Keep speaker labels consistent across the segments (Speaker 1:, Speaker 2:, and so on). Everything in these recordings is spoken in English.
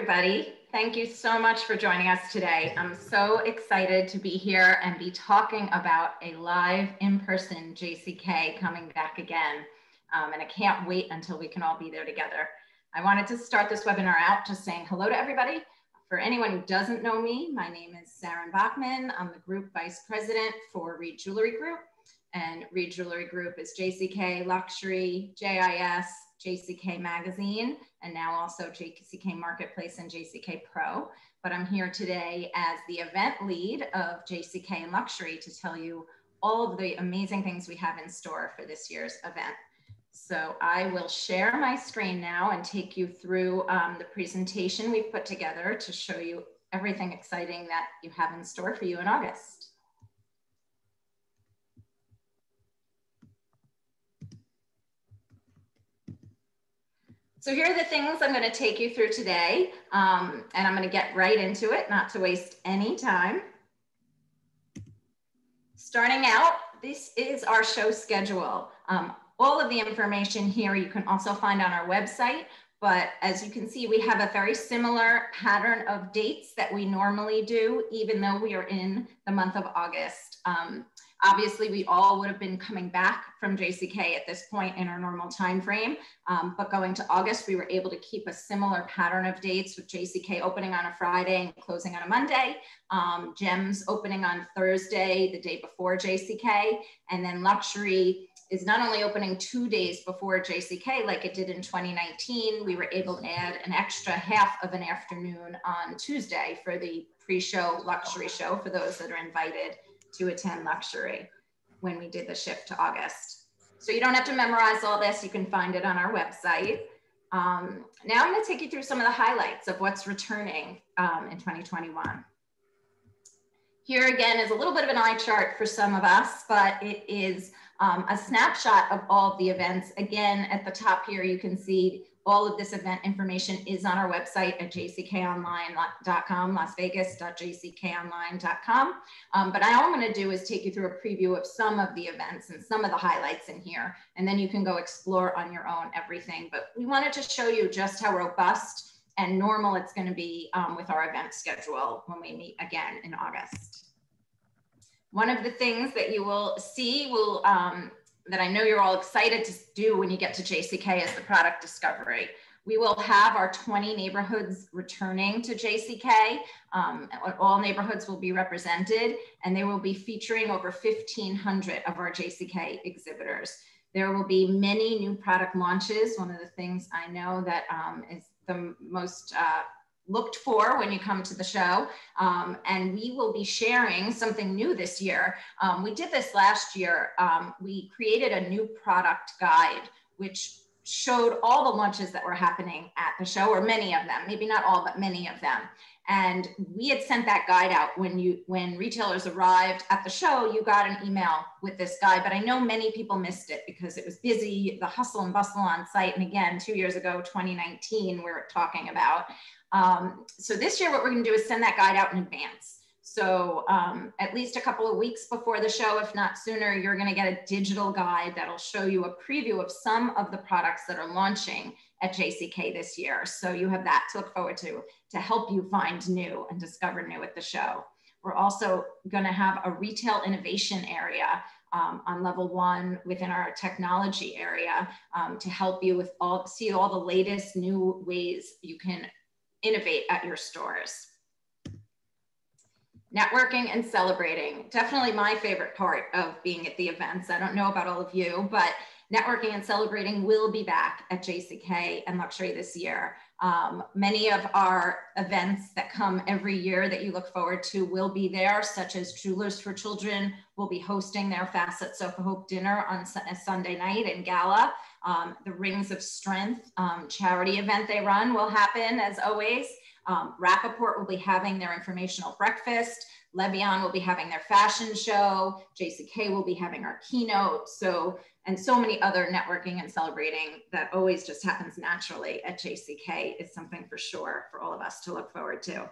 Speaker 1: everybody. Thank you so much for joining us today. I'm so excited to be here and be talking about a live in-person JCK coming back again. And I can't wait until we can all be there together. I wanted to start this webinar out just saying hello to everybody. For anyone who doesn't know me, my name is Saren Bachman. I'm the Group Vice President for Reed Jewelry Group. And Reed Jewelry Group is JCK Luxury, JIS, JCK Magazine, and now also JCK Marketplace and JCK Pro. But I'm here today as the event lead of JCK and Luxury to tell you all of the amazing things we have in store for this year's event. So I will share my screen now and take you through the presentation we've put together to show you everything exciting that you have in store for you in August. So here are the things I'm going to take you through today, and I'm going to get right into it, not to waste any time. Starting out, this is our show schedule. All of the information here you can also find on our website, but as you can see, we have a very similar pattern of dates that we normally do, even though we are in the month of August. Obviously, we all would have been coming back from JCK at this point in our normal time frame, but going to August, we were able to keep a similar pattern of dates with JCK opening on a Friday and closing on a Monday, GEMS opening on Thursday, the day before JCK, and then Luxury is not only opening 2 days before JCK like it did in 2019, we were able to add an extra half of an afternoon on Tuesday for the pre-show Luxury show for those that are invited to attend Luxury when we did the shift to August. So you don't have to memorize all this, you can find it on our website. Now I'm gonna take you through some of the highlights of what's returning in 2021. Here again is a little bit of an eye chart for some of us, but it is a snapshot of all of the events. Again, at the top here, you can see all of this event information is on our website at jckonline.com, lasvegas.jckonline.com. But all I'm going to do is take you through a preview of some of the events and some of the highlights in here, and then you can go explore on your own everything. But we wanted to show you just how robust and normal it's going to be with our event schedule when we meet again in August. One of the things that you will see that I know you're all excited to do when you get to JCK is the product discovery. We will have our 20 neighborhoods returning to JCK. All neighborhoods will be represented, and they will be featuring over 1,500 of our JCK exhibitors. There will be many new product launches. One of the things I know that is the most looked for when you come to the show. And we will be sharing something new this year. We did this last year. We created a new product guide, which showed all the launches that were happening at the show, or many of them, maybe not all, but many of them. And we had sent that guide out when retailers arrived at the show. You got an email with this guide, but I know many people missed it because it was busy, the hustle and bustle on site. And again, 2 years ago, 2019, we're talking about. So this year, what we're going to do is send that guide out in advance. So at least a couple of weeks before the show, if not sooner, you're going to get a digital guide that'll show you a preview of some of the products that are launching at JCK this year. So you have that to look forward to help you find new and discover new at the show. We're also going to have a retail innovation area on level 1 within our technology area to help you with see all the latest new ways you can innovate at your stores. Networking and celebrating, definitely my favorite part of being at the events. I don't know about all of you, but networking and celebrating will be back at JCK and Luxury this year. Many of our events that come every year that you look forward to will be there, such as Jewelers for Children will be hosting their Facet Sofa Hope dinner on a Sunday night in Gala. The Rings of Strength charity event they run will happen as always. Rappaport will be having their informational breakfast. Levian will be having their fashion show. JCK will be having our keynote. And so many other networking and celebrating that always just happens naturally at JCK is something for sure for all of us to look forward to.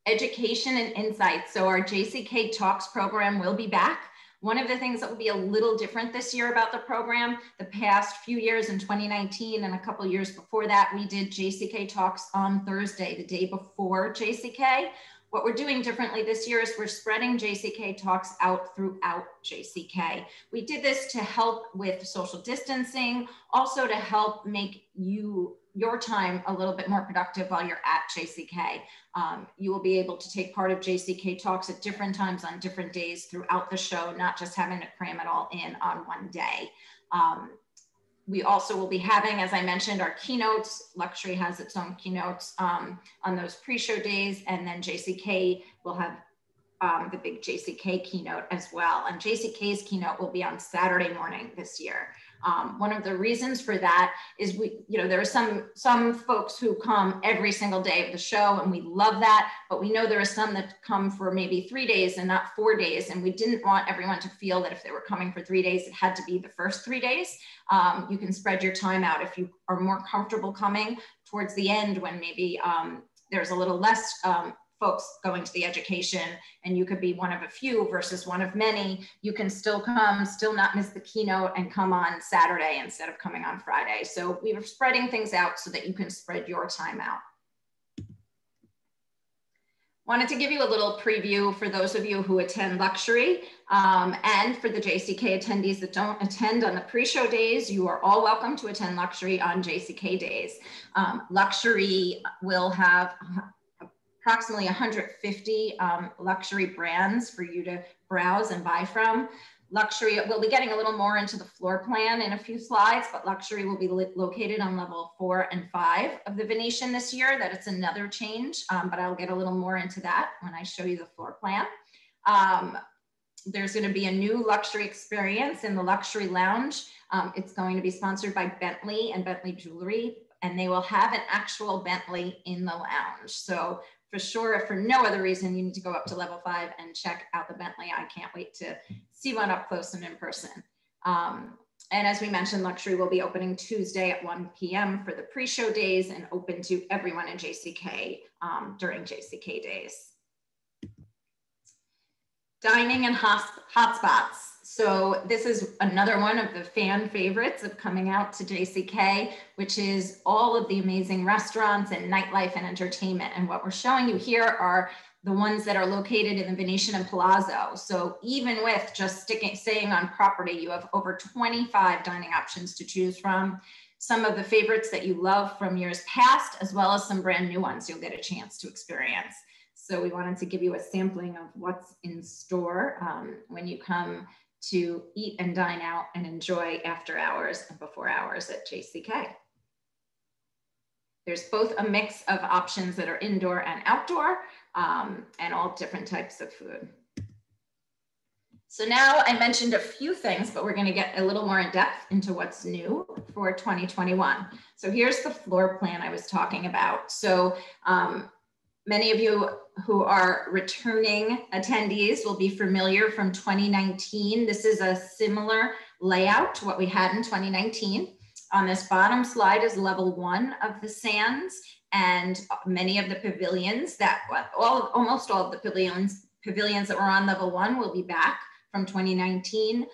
Speaker 1: Education and insights. So our JCK Talks program will be back. One of the things that will be a little different this year about the program, the past few years in 2019 and a couple of years before that, we did JCK Talks on Thursday, the day before JCK. What we're doing differently this year is we're spreading JCK Talks out throughout JCK. We did this to help with social distancing, also to help make your time a little bit more productive while you're at JCK. You will be able to take part of JCK Talks at different times on different days throughout the show, not just having to cram it all in on one day. We also will be having, as I mentioned, our keynotes. Luxury has its own keynotes on those pre-show days, and then JCK will have the big JCK keynote as well. And JCK's keynote will be on Saturday morning this year. One of the reasons for that is there are some folks who come every single day of the show, and we love that, but we know there are some that come for maybe 3 days and not 4 days. And we didn't want everyone to feel that if they were coming for 3 days, it had to be the first 3 days. You can spread your time out if you are more comfortable coming towards the end when maybe there's a little less folks going to the education, and you could be one of a few versus one of many. You can still come, still not miss the keynote, and come on Saturday instead of coming on Friday. So we were spreading things out so that you can spread your time out. Wanted to give you a little preview for those of you who attend Luxury, and for the JCK attendees that don't attend on the pre-show days. You are all welcome to attend Luxury on JCK days. Luxury will have approximately 150 luxury brands for you to browse and buy from. Luxury, we'll be getting a little more into the floor plan in a few slides, but Luxury will be located on level 4 and 5 of the Venetian this year. That it's another change, but I'll get a little more into that when I show you the floor plan. There's going to be a new luxury experience in the Luxury Lounge. It's going to be sponsored by Bentley and Bentley Jewelry, and they will have an actual Bentley in the lounge. So for sure, if for no other reason, you need to go up to level 5 and check out the Bentley. I can't wait to see one up close and in person. And as we mentioned, Luxury will be opening Tuesday at 1 p.m. for the pre-show days and open to everyone in JCK during JCK days. Dining and hotspots. So this is another one of the fan favorites of coming out to JCK, which is all of the amazing restaurants and nightlife and entertainment. And what we're showing you here are the ones that are located in the Venetian and Palazzo. So even with just staying on property, you have over 25 dining options to choose from. Some of the favorites that you love from years past, as well as some brand new ones you'll get a chance to experience. So we wanted to give you a sampling of what's in store when you come to eat and dine out and enjoy after hours and before hours at JCK. There's both a mix of options that are indoor and outdoor, and all different types of food. So now I mentioned a few things, but we're going to get a little more in depth into what's new for 2021. So here's the floor plan I was talking about. So many of you who are returning attendees will be familiar from 2019. This is a similar layout to what we had in 2019. On this bottom slide is level 1 of the Sands, and many of the pavilions that, almost all of the pavilions that were on level 1 will be back from 2019,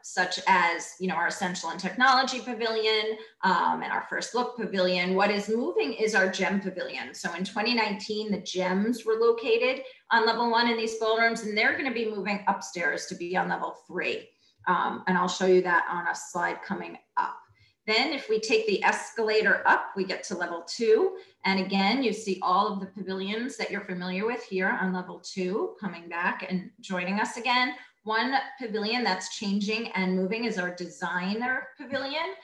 Speaker 1: such as, our Essential and Technology Pavilion and our First Look Pavilion. What is moving is our Gem Pavilion. So in 2019, the Gems were located on level 1 in these ballrooms, and they're going to be moving upstairs to be on level 3. And I'll show you that on a slide coming up. Then if we take the escalator up, we get to level 2. And again, you see all of the pavilions that you're familiar with here on level 2 coming back and joining us again. One pavilion that's changing and moving is our Designer Pavilion.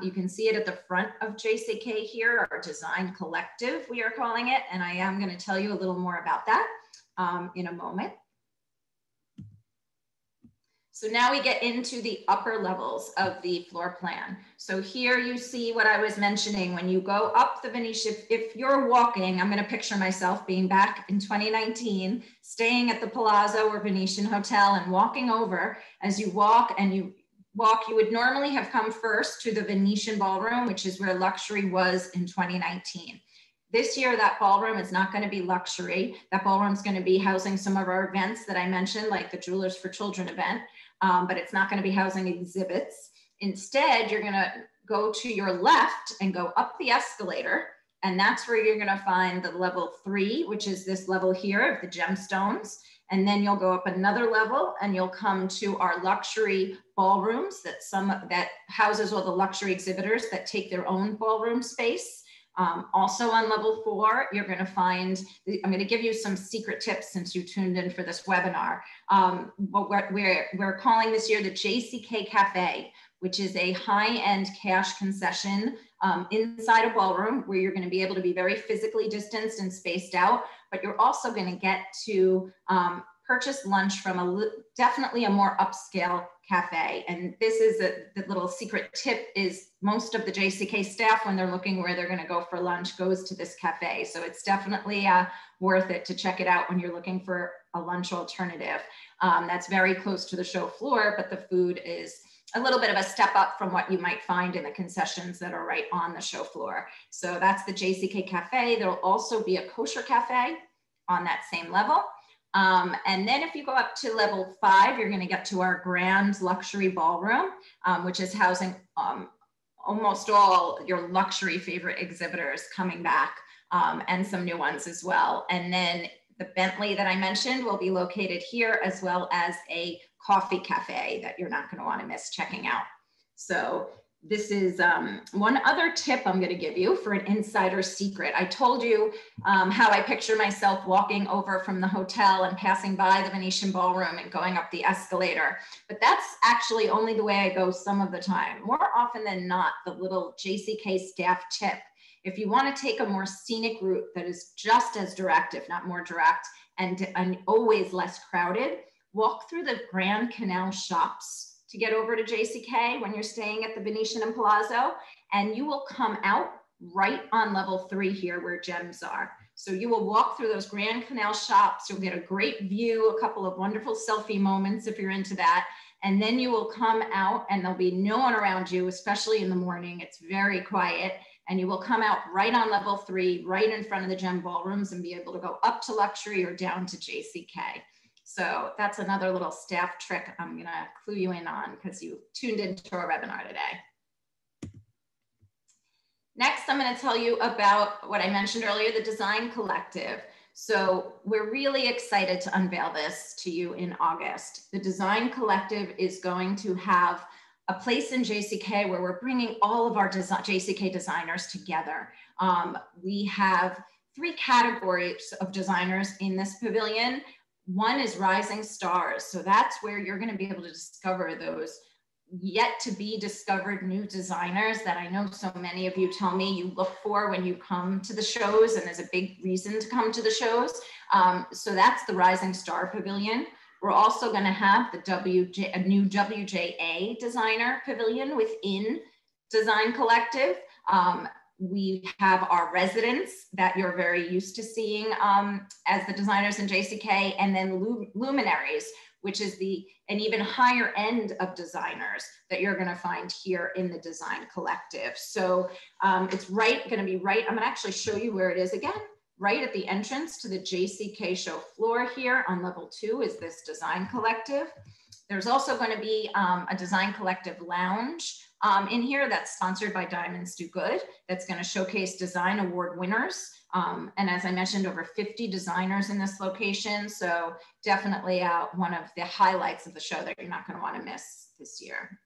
Speaker 1: You can see it at the front of JCK here, our Design Collective, we are calling it. And I am going to tell you a little more about that in a moment. So now we get into the upper levels of the floor plan. So here you see what I was mentioning. When you go up the Venetian, if you're walking, I'm going to picture myself being back in 2019, staying at the Palazzo or Venetian Hotel and walking over. As you walk, you would normally have come first to the Venetian Ballroom, which is where Luxury was in 2019. This year, that ballroom is not going to be luxury. That ballroom is going to be housing some of our events that I mentioned, like the Jewelers for Children event, but it's not going to be housing exhibits. Instead, you're going to go to your left and go up the escalator, and that's where you're going to find the level 3, which is this level here of the gemstones. And then you'll go up another level and you'll come to our luxury ballrooms that houses all the luxury exhibitors that take their own ballroom space. Also on level 4, you're going to find, I'm going to give you some secret tips since you tuned in for this webinar. But we're calling this year the JCK Cafe, which is a high-end cash concession inside a ballroom where you're going to be able to be very physically distanced and spaced out, but you're also going to get to purchase lunch from definitely a more upscale cafe. And this is the little secret tip is most of the JCK staff, when they're looking where they're going to go for lunch, goes to this cafe. So it's definitely worth it to check it out when you're looking for a lunch alternative. That's very close to the show floor, but the food is a little bit of a step up from what you might find in the concessions that are right on the show floor. So that's the JCK Cafe. There'll also be a kosher cafe on that same level. And then if you go up to level 5, you're going to get to our grand luxury ballroom, which is housing almost all your luxury favorite exhibitors coming back, and some new ones as well. And then the Bentley that I mentioned will be located here, as well as a coffee cafe that you're not going to want to miss checking out. So this is one other tip I'm going to give you for an insider secret. I told you how I picture myself walking over from the hotel and passing by the Venetian Ballroom and going up the escalator, but that's actually only the way I go some of the time. More often than not, the little JCK staff tip, if you want to take a more scenic route that is just as direct, if not more direct, and always less crowded, walk through the Grand Canal shops to get over to JCK when you're staying at the Venetian and Palazzo, and you will come out right on level 3 here where gems are. So you will walk through those Grand Canal shops, you'll get a great view, a couple of wonderful selfie moments if you're into that, and then you will come out and there'll be no one around you, especially in the morning. It's very quiet, and you will come out right on level 3, right in front of the gem ballrooms, and be able to go up to luxury or down to JCK. So that's another little staff trick I'm going to clue you in on because you tuned into our webinar today. Next, I'm going to tell you about what I mentioned earlier, the Design Collective. So we're really excited to unveil this to you in August. The Design Collective is going to have a place in JCK where we're bringing all of our JCK designers together. We have 3 categories of designers in this pavilion. One is Rising Stars. So that's where you're going to be able to discover those yet to be discovered new designers that I know so many of you tell me you look for when you come to the shows, and there's a big reason to come to the shows. So that's the Rising Star Pavilion. We're also going to have the a new WJA designer pavilion within Design Collective. We have our residents that you're very used to seeing as the designers in JCK, and then luminaries, which is an even higher end of designers that you're going to find here in the Design Collective. So it's going to be right, I'm going to actually show you where it is again, right at the entrance to the JCK show floor here on level 2 is this Design Collective. There's also going to be a Design Collective lounge in here that's sponsored by Diamonds Do Good. That's going to showcase design award winners. And as I mentioned, over 50 designers in this location. So definitely one of the highlights of the show that you're not going to want to miss this year.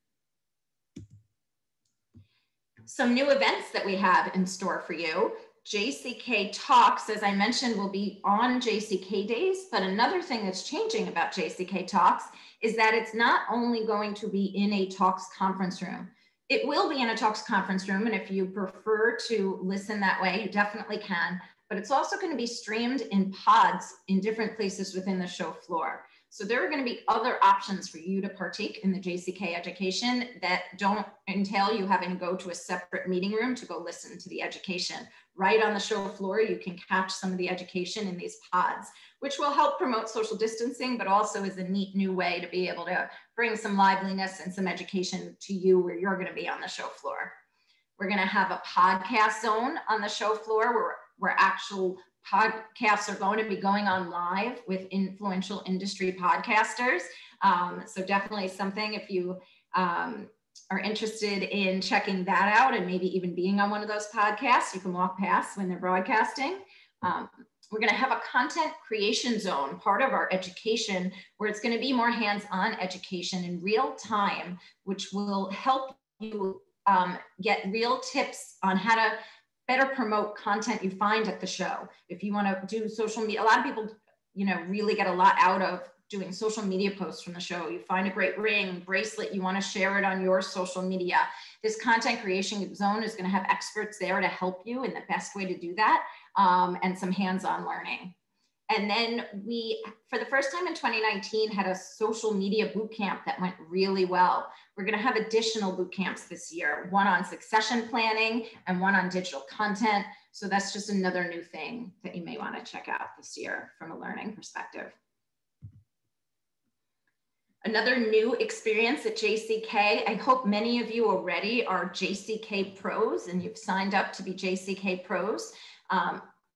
Speaker 1: Some new events that we have in store for you. JCK Talks, as I mentioned, will be on JCK days, but another thing that's changing about JCK Talks is that it's not only going to be in a Talks conference room. It will be in a Talks conference room, and if you prefer to listen that way, you definitely can, but it's also going to be streamed in pods in different places within the show floor. So there are going to be other options for you to partake in the JCK education that don't entail you having to go to a separate meeting room to go listen to the education. Right on the show floor, you can catch some of the education in these pods, which will help promote social distancing, but also is a neat new way to be able to bring some liveliness and some education to you where you're going to be on the show floor. We're going to have a podcast zone on the show floor where where actual podcasts are going to be going on live with influential industry podcasters. So definitely something, if you are interested in checking that out and maybe even being on one of those podcasts, you can walk past when they're broadcasting. We're going to have a content creation zone, part of our education, where it's going to be more hands-on education in real time, which will help you get real tips on how to better promote content you find at the show. If you want to do social media, a lot of people, you know, really get a lot out of doing social media posts from the show. You find a great ring, bracelet, you want to share it on your social media. This content creation zone is going to have experts there to help you in the best way to do that, and some hands-on learning. And then we, for the first time in 2019, had a social media boot camp that went really well. We're going to have additional boot camps this year, one on succession planning and one on digital content. So that's just another new thing that you may want to check out this year from a learning perspective. Another new experience at JCK. I hope many of you already are JCK pros and you've signed up to be JCK pros.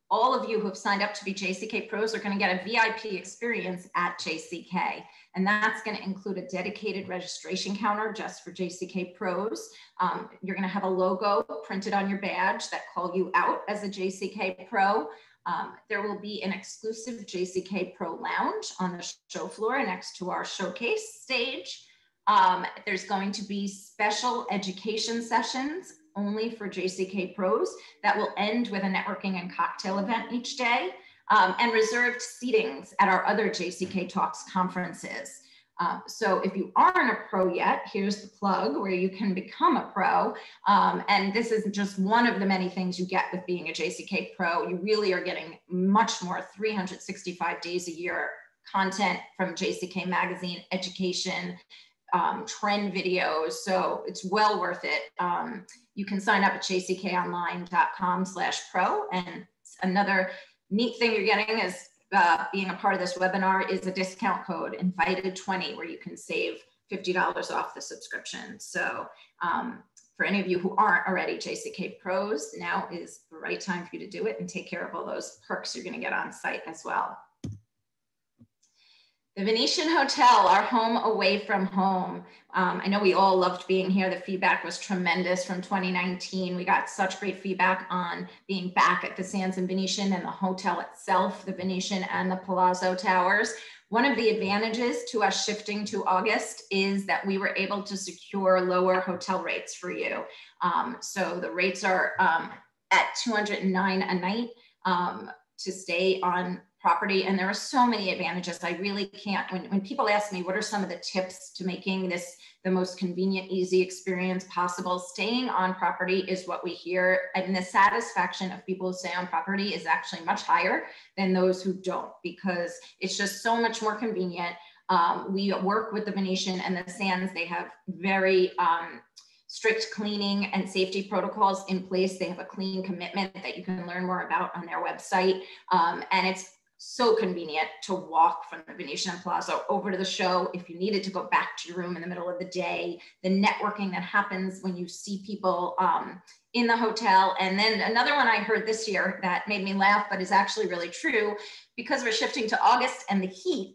Speaker 1: All of you who have signed up to be JCK pros are going to get a VIP experience at JCK. And that's going to include a dedicated registration counter just for JCK pros. You're going to have a logo printed on your badge that call you out as a JCK pro. There will be an exclusive JCK Pro Lounge on the show floor next to our showcase stage. There's going to be special education sessions only for JCK pros that will end with a networking and cocktail event each day, and reserved seatings at our other JCK Talks conferences. So if you aren't a pro yet, here's the plug where you can become a pro. And this is just one of the many things you get with being a JCK pro. You really are getting much more 365 days a year content from JCK Magazine, education, trend videos. So it's well worth it. You can sign up at jckonline.com/pro. And another neat thing you're getting is being a part of this webinar is a discount code, invited20, where you can save $50 off the subscription. So for any of you who aren't already JCK pros, now is the right time for you to do it and take care of all those perks you're going to get on site as well. The Venetian Hotel, our home away from home. I know we all loved being here. The feedback was tremendous from 2019. We got such great feedback on being back at the Sands and Venetian and the hotel itself, the Venetian and the Palazzo Towers. One of the advantages to us shifting to August is that we were able to secure lower hotel rates for you. So the rates are at $209 a night to stay on property. And there are so many advantages. I really can't, when people ask me, what are some of the tips to making this the most convenient, easy experience possible? Staying on property is what we hear. And the satisfaction of people who stay on property is actually much higher than those who don't, because it's just so much more convenient. We work with the Venetian and the Sands. They have very strict cleaning and safety protocols in place. They have a clean commitment that you can learn more about on their website. And it's so convenient to walk from the Venetian and Palazzo over to the show. If you needed to go back to your room in the middle of the day, the networking that happens when you see people in the hotel. And then another one I heard this year that made me laugh, but is actually really true, because we're shifting to August and the heat,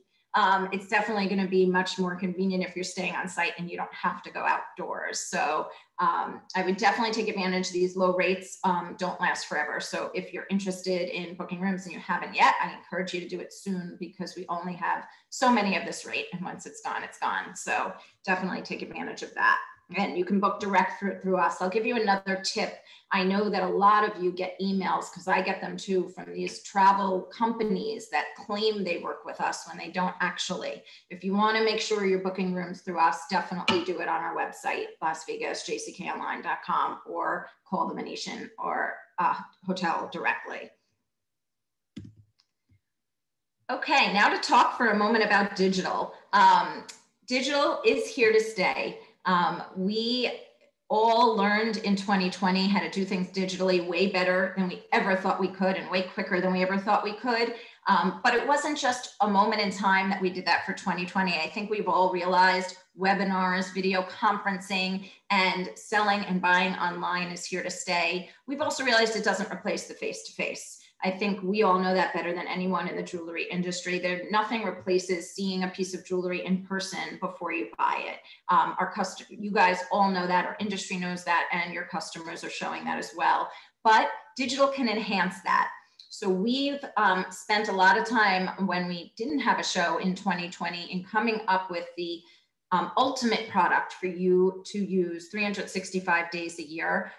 Speaker 1: it's definitely going to be much more convenient if you're staying on site and you don't have to go outdoors. So I would definitely take advantage of these low rates. Don't last forever. So if you're interested in booking rooms and you haven't yet, I encourage you to do it soon, because we only have so many of this rate, and once it's gone, it's gone. So definitely take advantage of that. And you can book direct through us. I'll give you another tip. I know that a lot of you get emails, because I get them too, from these travel companies that claim they work with us when they don't actually. If you want to make sure you're booking rooms through us, definitely do it on our website, Las Vegas, jckonline.com, or call the Venetian or hotel directly. Okay, now to talk for a moment about digital. Digital is here to stay. We all learned in 2020 how to do things digitally way better than we ever thought we could, and way quicker than we ever thought we could. But it wasn't just a moment in time that we did that for 2020. I think we've all realized webinars, video conferencing, and selling and buying online is here to stay. We've also realized it doesn't replace the face-to-face. I think we all know that better than anyone in the jewelry industry. Nothing replaces seeing a piece of jewelry in person before you buy it. You guys all know that, our industry knows that, and your customers are showing that as well. But digital can enhance that. So we've spent a lot of time when we didn't have a show in 2020 in coming up with the ultimate product for you to use 365 days a year,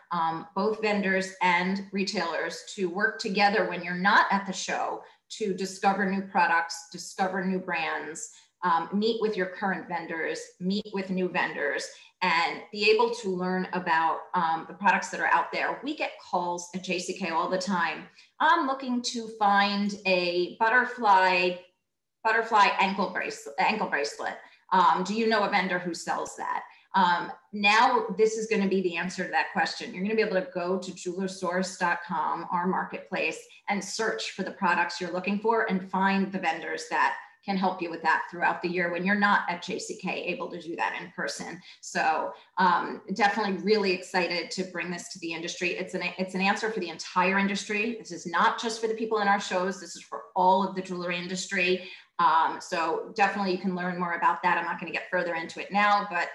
Speaker 1: both vendors and retailers to work together when you're not at the show to discover new products, discover new brands, meet with your current vendors, meet with new vendors, and be able to learn about the products that are out there. We get calls at JCK all the time. I'm looking to find a butterfly ankle bracelet. Do you know a vendor who sells that? Now this is going to be the answer to that question. You're going to be able to go to jewelersource.com, our marketplace, and search for the products you're looking for and find the vendors that can help you with that throughout the year when you're not at JCK able to do that in person. So definitely really excited to bring this to the industry. It's an answer for the entire industry. This is not just for the people in our shows. This is for all of the jewelry industry. So definitely you can learn more about that. I'm not going to get further into it now, but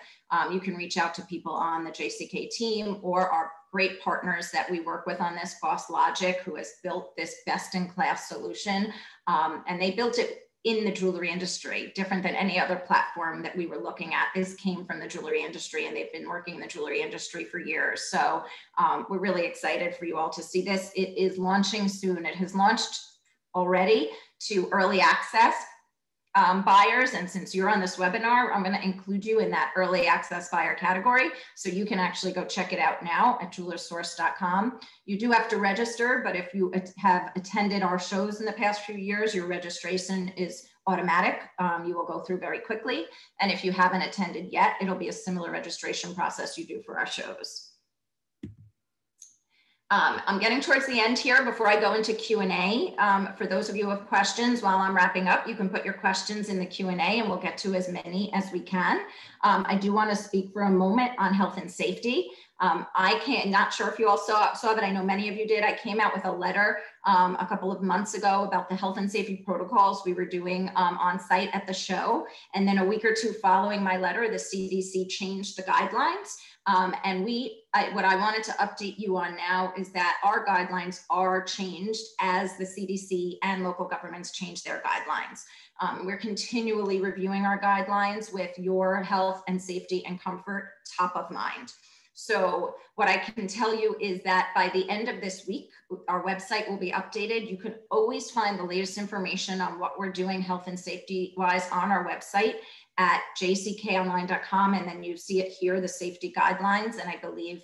Speaker 1: you can reach out to people on the JCK team or our great partners that we work with on this, Boss Logic, who has built this best-in-class solution. And they built it in the jewelry industry, different than any other platform that we were looking at. This came from the jewelry industry, and they've been working in the jewelry industry for years. So we're really excited for you all to see this. It is launching soon. It has launched already to early access buyers. And since you're on this webinar, I'm going to include you in that early access buyer category. So you can actually go check it out now at jewelersource.com. You do have to register, but if you have attended our shows in the past few years, your registration is automatic. You will go through very quickly. And if you haven't attended yet, it'll be a similar registration process you do for our shows. I'm getting towards the end here before I go into Q&A. For those of you who have questions while I'm wrapping up, you can put your questions in the Q&A and we'll get to as many as we can. I do want to speak for a moment on health and safety. Not sure if you all saw, but I know many of you did. I came out with a letter a couple of months ago about the health and safety protocols we were doing on site at the show. And then a week or two following my letter, the CDC changed the guidelines. And what I wanted to update you on now is that our guidelines are changed as the CDC and local governments change their guidelines. We're continually reviewing our guidelines with your health and safety and comfort top of mind. So what I can tell you is that by the end of this week, our website will be updated. You can always find the latest information on what we're doing health and safety wise on our website at jckonline.com. And then you see it here, the safety guidelines. And I believe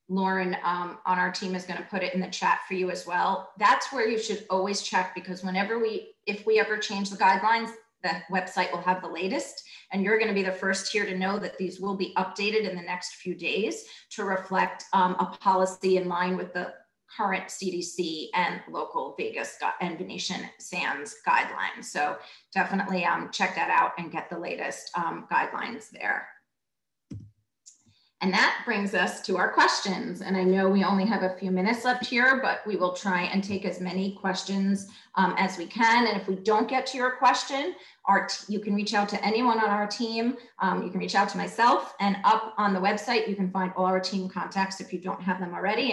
Speaker 1: Lauren on our team is going to put it in the chat for you as well. That's where you should always check, because if we ever change the guidelines, the website will have the latest, and you're going to be the first here to know that these will be updated in the next few days to reflect a policy in line with the current CDC and local Vegas and Venetian Sands guidelines. So definitely check that out and get the latest guidelines there. And that brings us to our questions. And I know we only have a few minutes left here, but we will try and take as many questions as we can. And if we don't get to your question, you can reach out to anyone on our team. You can reach out to myself, and up on the website, you can find all our team contacts if you don't have them already.